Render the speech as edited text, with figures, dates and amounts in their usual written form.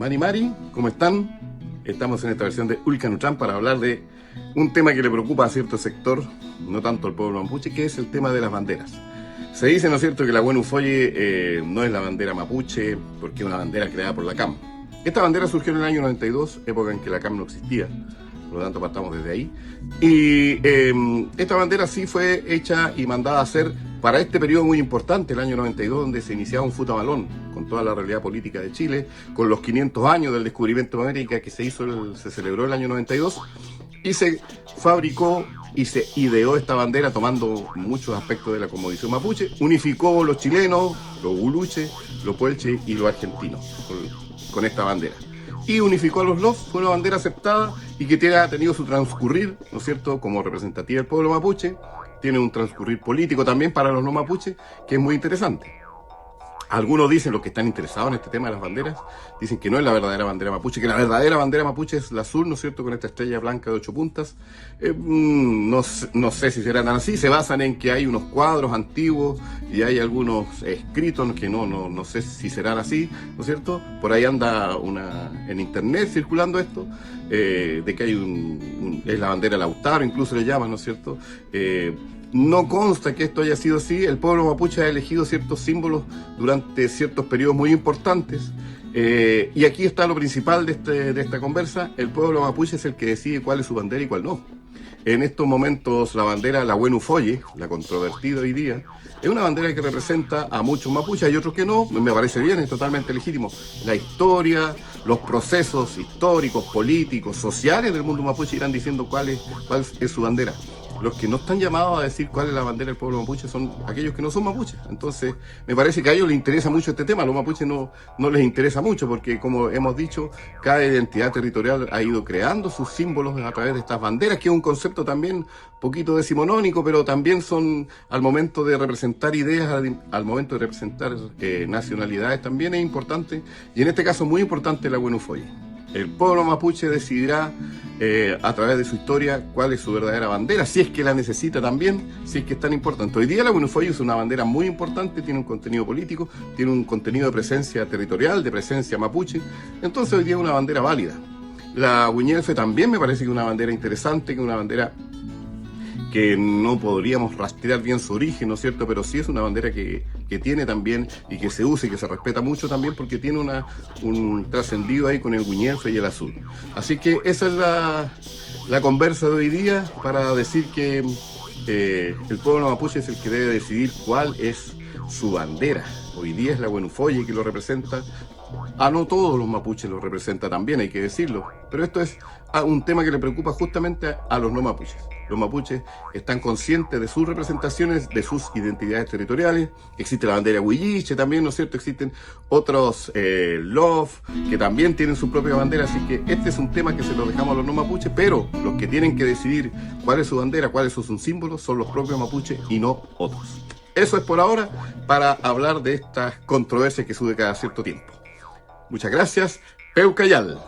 Mari Mari, ¿cómo están? Estamos en esta versión de Ulcanutran para hablar de un tema que le preocupa a cierto sector, no tanto al pueblo mapuche, que es el tema de las banderas. Se dice, ¿no es cierto?, que la Hueén Ufolle no es la bandera mapuche porque es una bandera creada por la CAM. Esta bandera surgió en el año 92, época en que la CAM no existía, por lo tanto partamos desde ahí. Y esta bandera sí fue hecha y mandada a hacer para este periodo muy importante, el año 92, donde se iniciaba un futamalón con toda la realidad política de Chile, con los 500 años del descubrimiento de América que se celebró el año 92, y se fabricó y se ideó esta bandera tomando muchos aspectos de la cosmovisión mapuche, unificó los chilenos, los guluches, los puelches y los argentinos con esta bandera. Y unificó a los LOF, fue una bandera aceptada y que ha tenido su transcurrir, ¿no es cierto?, como representativa del pueblo mapuche. Tiene un transcurrir político también para los no mapuches, que es muy interesante. Algunos dicen, los que están interesados en este tema de las banderas, dicen que no es la verdadera bandera mapuche, que la verdadera bandera mapuche es la azul, ¿no es cierto?, con esta estrella blanca de 8 puntas. No sé si será tan así, se basan en que hay unos cuadros antiguos y hay algunos escritos que no sé si serán así, ¿no es cierto? Por ahí anda en internet circulando esto, de que hay es la bandera Lautaro, incluso le llaman, ¿no es cierto? No consta que esto haya sido así. El pueblo mapuche ha elegido ciertos símbolos durante ciertos periodos muy importantes. Y aquí está lo principal de esta conversa. El pueblo mapuche es el que decide cuál es su bandera y cuál no. En estos momentos la bandera, la Hueén Ufolle, la controvertida hoy día, es una bandera que representa a muchos mapuches, hay otros que no, me parece bien, es totalmente legítimo. La historia, los procesos históricos, políticos, sociales del mundo mapuche irán diciendo cuál es su bandera. Los que no están llamados a decir cuál es la bandera del pueblo mapuche son aquellos que no son mapuches. Entonces, me parece que a ellos les interesa mucho este tema. A los mapuches no les interesa mucho porque, como hemos dicho, cada identidad territorial ha ido creando sus símbolos a través de estas banderas, que es un concepto también poquito decimonónico, pero también son, al momento de representar ideas, al momento de representar nacionalidades, también es importante. Y en este caso, muy importante la Hueén Ufolle. El pueblo mapuche decidirá a través de su historia cuál es su verdadera bandera, si es que la necesita también, si es que es tan importante. Hoy día la Hueén Ufolle es una bandera muy importante, tiene un contenido político, tiene un contenido de presencia territorial, de presencia mapuche, entonces hoy día es una bandera válida. La Huiñelfe también me parece que es una bandera interesante, que es una bandera que no podríamos rastrear bien su origen, ¿no es cierto? Pero sí es una bandera que tiene también y que se usa y que se respeta mucho también porque tiene un trascendido ahí con el Huiñelfe y el azul. Así que esa es la conversa de hoy día para decir que el pueblo mapuche es el que debe decidir cuál es su bandera. Hoy día es la Hueén Ufolle que lo representa. No todos los mapuches lo representa también, hay que decirlo. Pero esto es un tema que le preocupa justamente a los no mapuches. Los mapuches están conscientes de sus representaciones, de sus identidades territoriales. Existe la bandera huilliche también, ¿no es cierto? Existen otros LOF que también tienen su propia bandera. Así que este es un tema que se lo dejamos a los no mapuches, pero los que tienen que decidir cuál es su bandera, cuáles son sus símbolos, son los propios mapuches y no otros. Eso es por ahora para hablar de estas controversias que sube cada cierto tiempo. Muchas gracias. Peucayal.